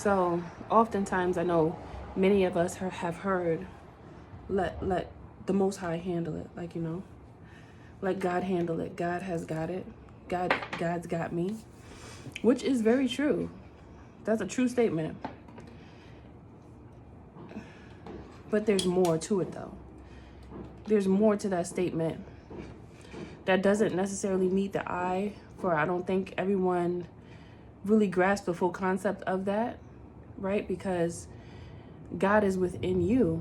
So oftentimes I know many of us have heard, let the Most High handle it. Like, let God handle it. God has got it. God's got me, which is very true. That's a true statement. But there's more to it, though. There's more to that statement that doesn't necessarily meet the eye, for I don't think everyone really grasps the full concept of that, right? Because God is within you.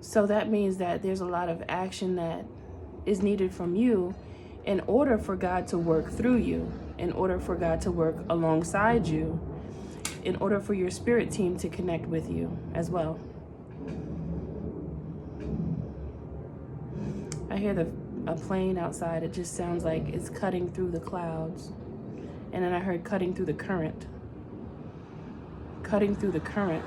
So that means that there's a lot of action that is needed from you in order for God to work through you, in order for God to work alongside you, in order for your spirit team to connect with you as well. I hear a plane outside. It just sounds like it's cutting through the clouds. And then I heard cutting through the current. Cutting through the current.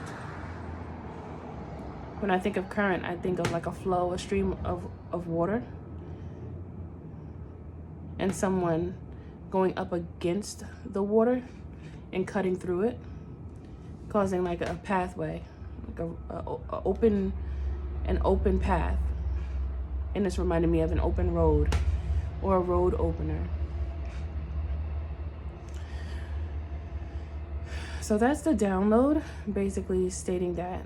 When I think of current, I think of like a flow, a stream of water. And someone going up against the water and cutting through it, causing like a pathway, like an open path. And this reminded me of an open road or a road opener. So that's the download, basically stating that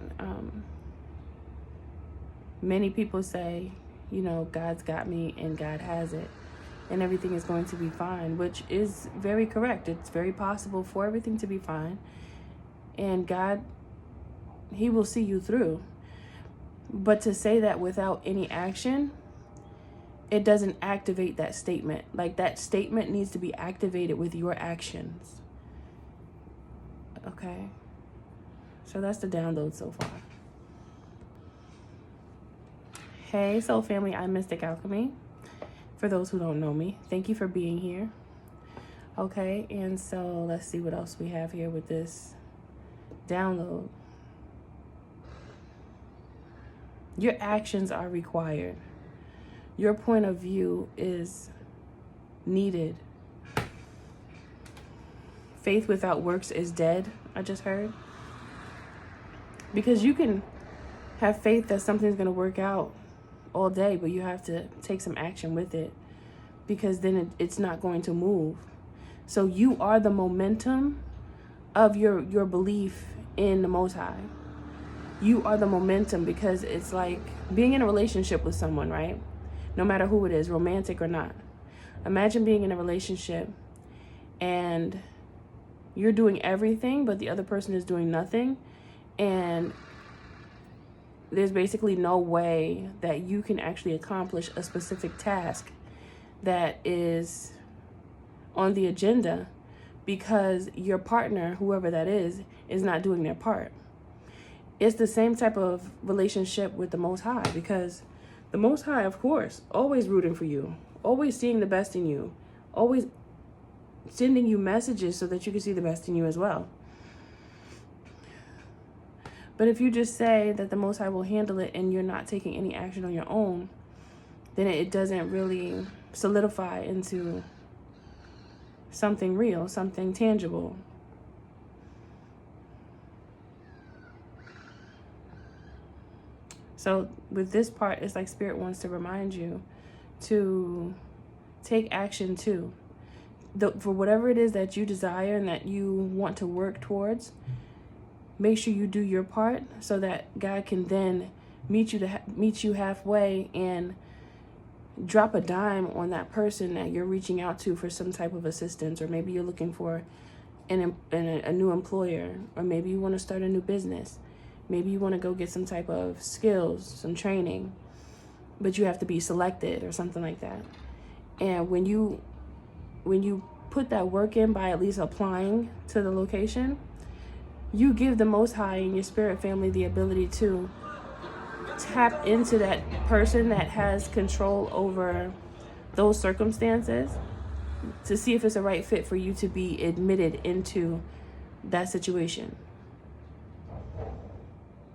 many people say, God's got me and God has it and everything is going to be fine, which is very correct. It's very possible for everything to be fine. And God, He will see you through. But to say that without any action, it doesn't activate that statement. Like, that statement needs to be activated with your actions. Okay? So that's the download so far. Hey, soul family, I'm Mystic Alchemy. For those who don't know me, thank you for being here. Okay, and so let's see what else we have here with this download. Your actions are required. Your point of view is needed. Faith without works is dead, I just heard. Because you can have faith that something's going to work out all day, but you have to take some action with it, because then it's not going to move. So you are the momentum of your belief in the Most High. You are the momentum, because it's like being in a relationship with someone, right? No matter who it is, romantic or not. Imagine being in a relationship and you're doing everything, but the other person is doing nothing. And there's basically no way that you can actually accomplish a specific task that is on the agenda, because your partner, whoever that is not doing their part. It's the same type of relationship with the Most High, because the Most High, of course, always rooting for you, always seeing the best in you, always sending you messages so that you can see the best in you as well. But if you just say that the Most High will handle it and you're not taking any action on your own, then it doesn't really solidify into something real, something tangible. So with this part, it's like Spirit wants to remind you to take action too. For whatever it is that you desire and that you want to work towards, make sure you do your part so that God can then meet you halfway and drop a dime on that person that you're reaching out to for some type of assistance. Or maybe you're looking for a new employer, or maybe you want to start a new business. Maybe you want to go get some type of skills, some training, but you have to be selected or something like that. And when you put that work in by at least applying to the location, you give the Most High and your spirit family the ability to tap into that person that has control over those circumstances to see if it's a right fit for you to be admitted into that situation.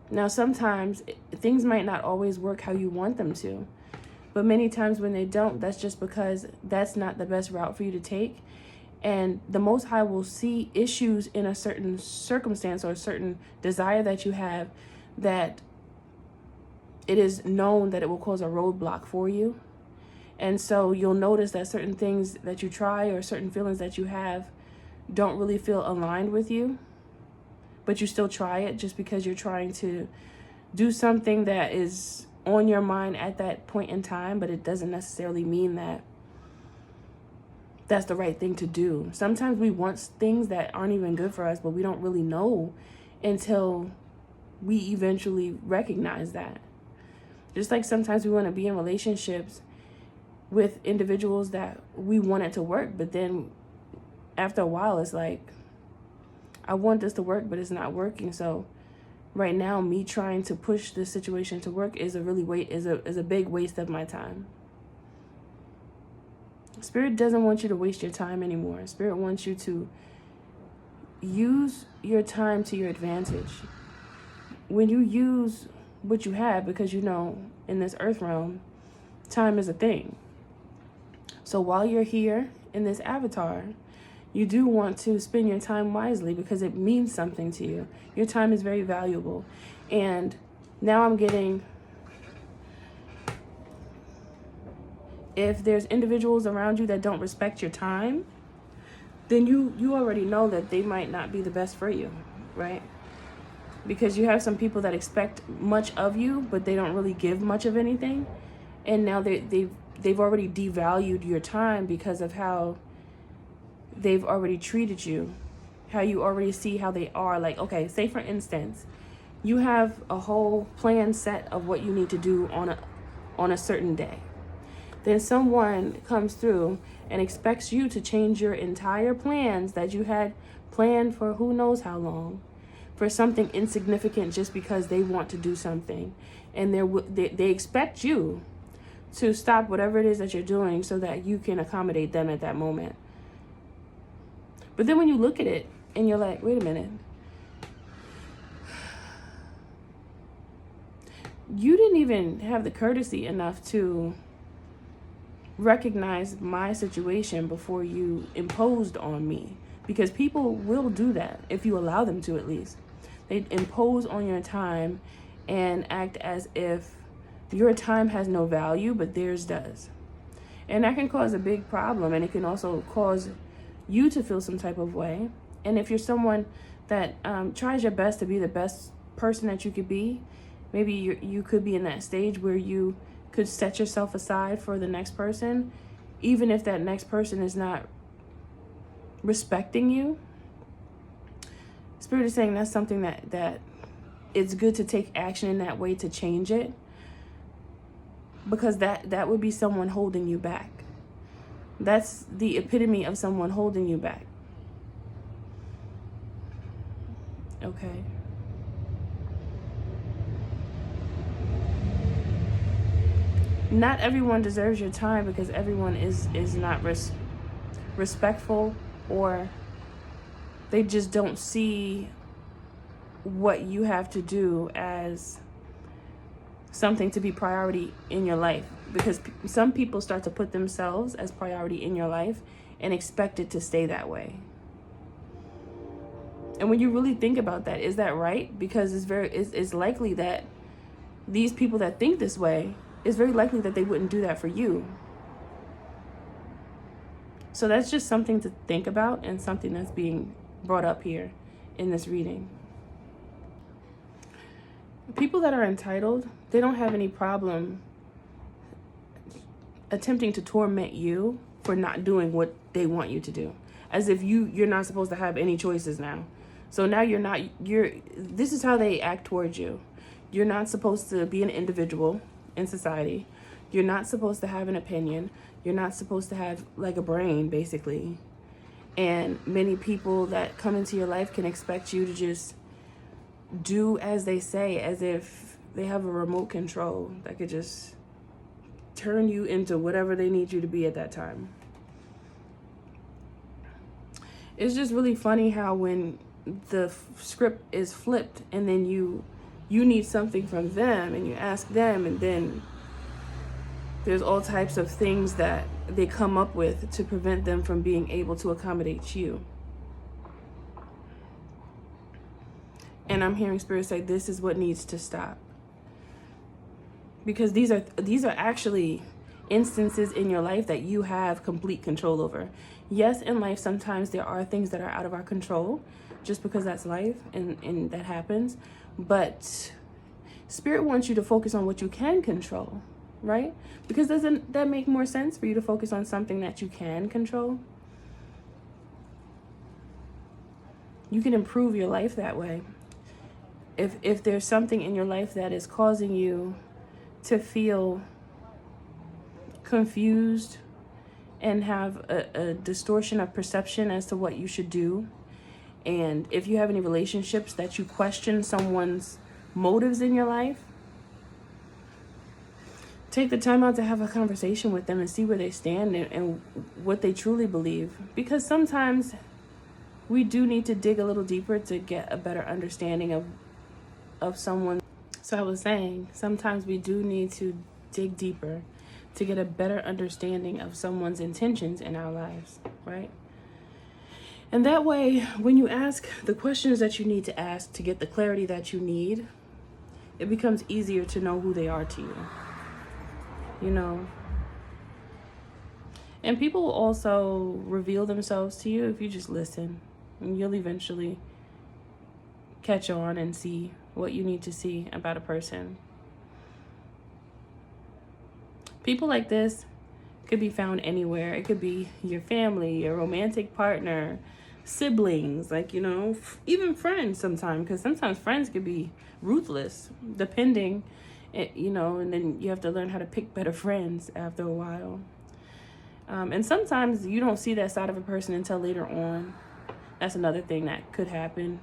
Now, sometimes things might not always work how you want them to, but many times when they don't, that's just because that's not the best route for you to take. And the Most High will see issues in a certain circumstance or a certain desire that you have, that it is known that it will cause a roadblock for you. And so you'll notice that certain things that you try or certain feelings that you have don't really feel aligned with you, but you still try it just because you're trying to do something that is on your mind at that point in time, but it doesn't necessarily mean that that's the right thing to do. Sometimes we want things that aren't even good for us, but we don't really know until we eventually recognize that. Just like sometimes we want to be in relationships with individuals that we want it to work, but then after a while it's like, I want this to work, but it's not working. So right now, me trying to push this situation to work is a big waste of my time. Spirit doesn't want you to waste your time anymore. Spirit wants you to use your time to your advantage. When you use what you have, because you know, in this earth realm, time is a thing. So while you're here in this avatar, you do want to spend your time wisely because it means something to you. Your time is very valuable. And now I'm getting, if there's individuals around you that don't respect your time, then you already know that they might not be the best for you, right? Because you have some people that expect much of you, but they don't really give much of anything. And now they've already devalued your time because of how they've already treated you, how you already see how they are. Like, okay, say for instance, you have a whole plan set of what you need to do on a certain day. Then someone comes through and expects you to change your entire plans that you had planned for who knows how long, for something insignificant just because they want to do something. And they expect you to stop whatever it is that you're doing so that you can accommodate them at that moment. But then when you look at it and you're like, wait a minute, you didn't even have the courtesy enough to recognize my situation before you imposed on me. Because people will do that if you allow them to, at least. They impose on your time and act as if your time has no value, but theirs does. And that can cause a big problem, and it can also cause you to feel some type of way. And if you're someone that tries your best to be the best person that you could be, maybe you could be in that stage where you could set yourself aside for the next person, even if that next person is not respecting you. Spirit is saying that's something that it's good to take action in that way to change it, because that would be someone holding you back. That's the epitome of someone holding you back. Okay. Not everyone deserves your time, because everyone is not respectful, or they just don't see what you have to do as something to be priority in your life. Because some people start to put themselves as priority in your life and expect it to stay that way. And when you really think about that, is that right? Because it's likely that these people that think this way, it's very likely that they wouldn't do that for you. So that's just something to think about, and something that's being brought up here in this reading. People that are entitled, they don't have any problem attempting to torment you for not doing what they want you to do, as if you're not supposed to have any choices now. So now this is how they act towards you. You're not supposed to be an individual in society. You're not supposed to have an opinion. You're not supposed to have like a brain, basically. And many people that come into your life can expect you to just do as they say, as if they have a remote control that could just turn you into whatever they need you to be at that time. It's just really funny how when the script is flipped and then you need something from them and you ask them, and then There's all types of things that they come up with to prevent them from being able to accommodate you. And I'm hearing Spirit say this is what needs to stop. Because these are actually instances in your life that you have complete control over. Yes, in life sometimes there are things that are out of our control, just because that's life and that happens. But Spirit wants you to focus on what you can control, right? Because doesn't that make more sense for you to focus on something that you can control? You can improve your life that way. If there's something in your life that is causing you to feel confused and have a distortion of perception as to what you should do, and if you have any relationships that you question someone's motives in your life, take the time out to have a conversation with them and see where they stand and what they truly believe. Because sometimes we do need to dig a little deeper to get a better understanding of someone. So I was saying, sometimes we do need to dig deeper to get a better understanding of someone's intentions in our lives, right? And that way, when you ask the questions that you need to ask to get the clarity that you need, it becomes easier to know who they are to you, you know? And people will also reveal themselves to you if you just listen. And you'll eventually catch on and see what you need to see about a person. People like this could be found anywhere. It could be your family, your romantic partner, siblings, like, you know, even friends sometimes, because sometimes friends could be ruthless, depending, you know, and then you have to learn how to pick better friends after a while. And sometimes you don't see that side of a person until later on. That's another thing that could happen.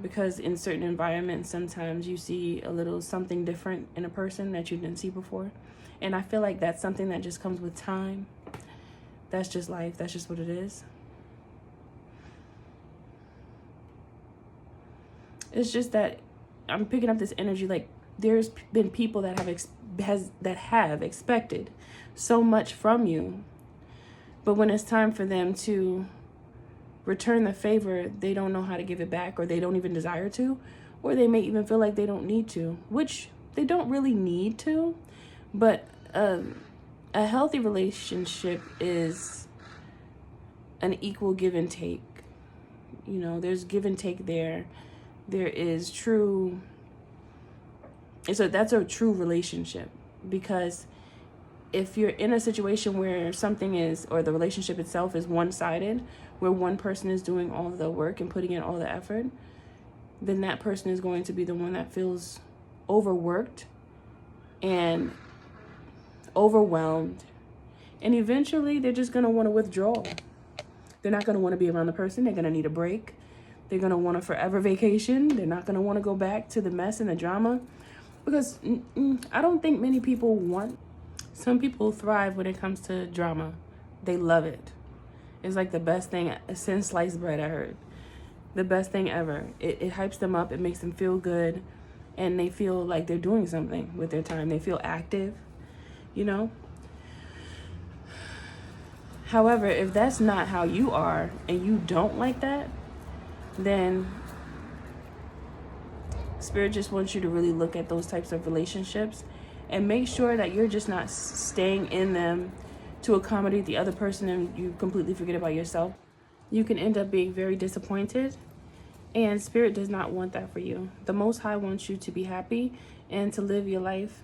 Because in certain environments, sometimes you see a little something different in a person that you didn't see before. And I feel like that's something that just comes with time. That's just life. That's just what it is. It's just that I'm picking up this energy, like there's been people that have expected so much from you, but when it's time for them to return the favor, they don't know how to give it back, or they don't even desire to, or they may even feel like they don't need to, which they don't really need to. But a healthy relationship is an equal give and take. You know, there's give and take there. There is true. That's a true relationship, because if you're in a situation where something is, or the relationship itself is one-sided, where one person is doing all the work and putting in all the effort, then that person is going to be the one that feels overworked and overwhelmed. And eventually they're just going to want to withdraw. They're not going to want to be around the person. They're going to need a break. They're going to want a forever vacation. They're not going to want to go back to the mess and the drama, because I don't think many people want. Some people thrive when it comes to drama. They love it. It's like the best thing since sliced bread, I heard. The best thing ever. It hypes them up. It makes them feel good. And they feel like they're doing something with their time. They feel active, you know? However, if that's not how you are and you don't like that, then Spirit just wants you to really look at those types of relationships and make sure that you're just not staying in them to accommodate the other person and you completely forget about yourself. You can end up being very disappointed, and Spirit does not want that for you. The Most High wants you to be happy and to live your life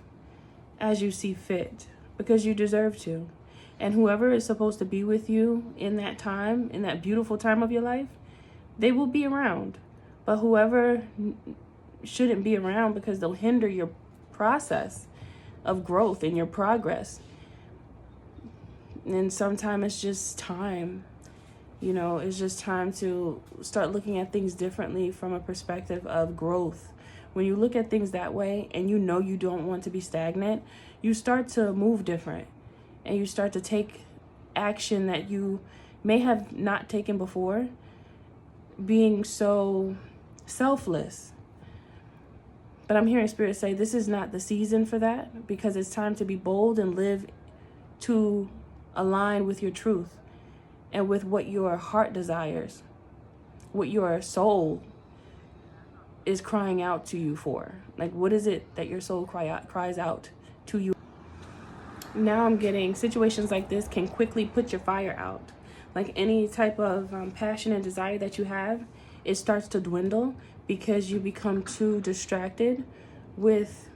as you see fit, because you deserve to. And whoever is supposed to be with you in that time, in that beautiful time of your life, they will be around. But whoever shouldn't be around, because they'll hinder your process of growth and your progress. And sometimes it's just time, you know, it's just time to start looking at things differently from a perspective of growth. When you look at things that way and you know you don't want to be stagnant, you start to move different and you start to take action that you may have not taken before, being so selfless. But I'm hearing Spirit say this is not the season for that, because it's time to be bold and live to align with your truth and with what your heart desires, what your soul is crying out to you for. Like, what is it that your soul cries out to you? Now I'm getting situations like this can quickly put your fire out. Like any type of passion and desire that you have, it starts to dwindle because you become too distracted with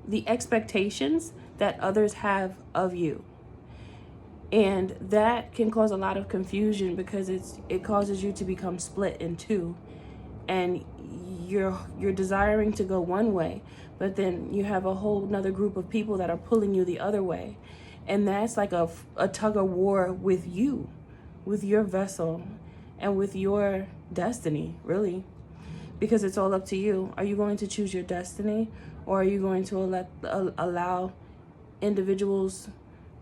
the expectations that others have of you. And that can cause a lot of confusion because it causes you to become split in two. And you're desiring to go one way, but then you have a whole nother group of people that are pulling you the other way. And that's like a tug of war with you, with your vessel, and with your destiny, really. Because it's all up to you. Are you going to choose your destiny, or are you going to allow individuals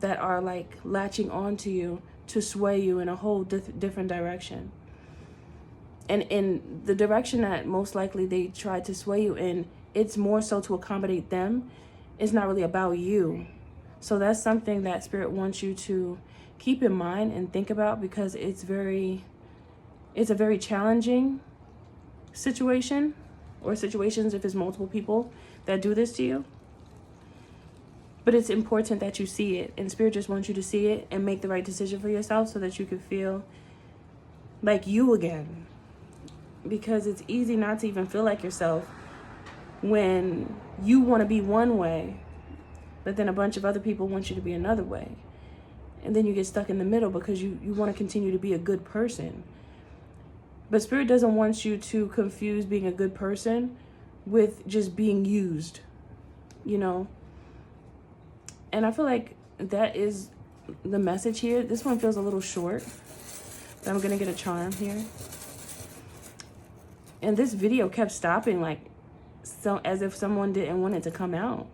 that are like latching on to you to sway you in a whole different direction? And in the direction that most likely they try to sway you in, it's more so to accommodate them. It's not really about you. So that's something that Spirit wants you to keep in mind and think about, because it's a very challenging situation, or situations if it's multiple people that do this to you. But it's important that you see it, and Spirit just wants you to see it and make the right decision for yourself so that you can feel like you again. Because it's easy not to even feel like yourself when you want to be one way, but then a bunch of other people want you to be another way. And then you get stuck in the middle because you want to continue to be a good person. But Spirit doesn't want you to confuse being a good person with just being used, you know? And I feel like that is the message here. This one feels a little short, but I'm going to get a charm here. And this video kept stopping, like, so as if someone didn't want it to come out.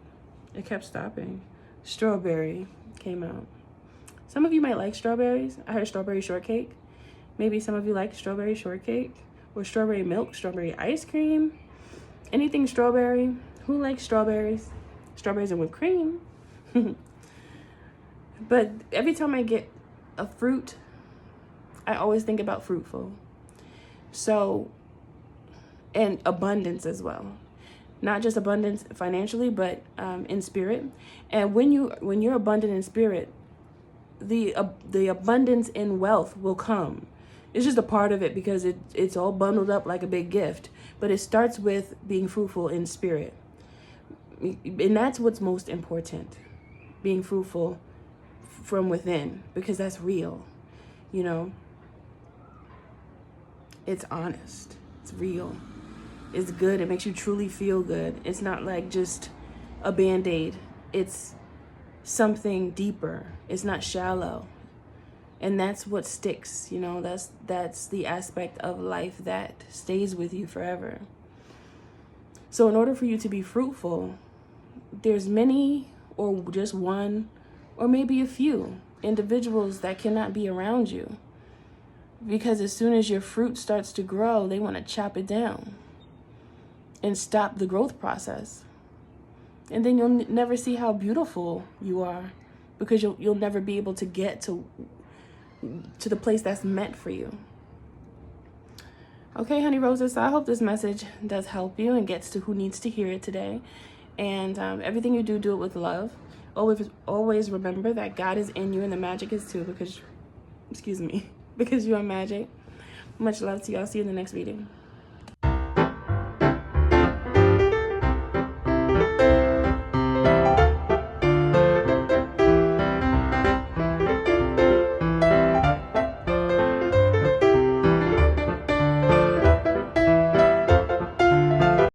It kept stopping. Strawberry came out. Some of you might like strawberries. I heard strawberry shortcake. Maybe some of you like strawberry shortcake or strawberry milk, strawberry ice cream, anything strawberry. Who likes strawberries? Strawberries and whipped cream. But every time I get a fruit, I always think about fruitful. So, and abundance as well. Not just abundance financially, but in spirit. And when you're abundant in spirit, the abundance in wealth will come. It's just a part of it because it's all bundled up like a big gift. But it starts with being fruitful in spirit. And that's what's most important. Being fruitful from within, because that's real, you know. It's honest. It's real. It's good. It makes you truly feel good. It's not like just a Band-Aid. It's something deeper. It's not shallow. And that's what sticks, you know. That's the aspect of life that stays with you forever. So in order for you to be fruitful, there's many, or just one, or maybe a few individuals that cannot be around you. Because as soon as your fruit starts to grow, they want to chop it down and stop the growth process. And then you'll never see how beautiful you are, because you'll never be able to get to the place that's meant for you. Okay, honey roses, so I hope this message does help you and gets to who needs to hear it today. And everything you do it with love. Always remember that God is in you and the magic is too, because you are magic. Much love to y'all. See you in the next reading.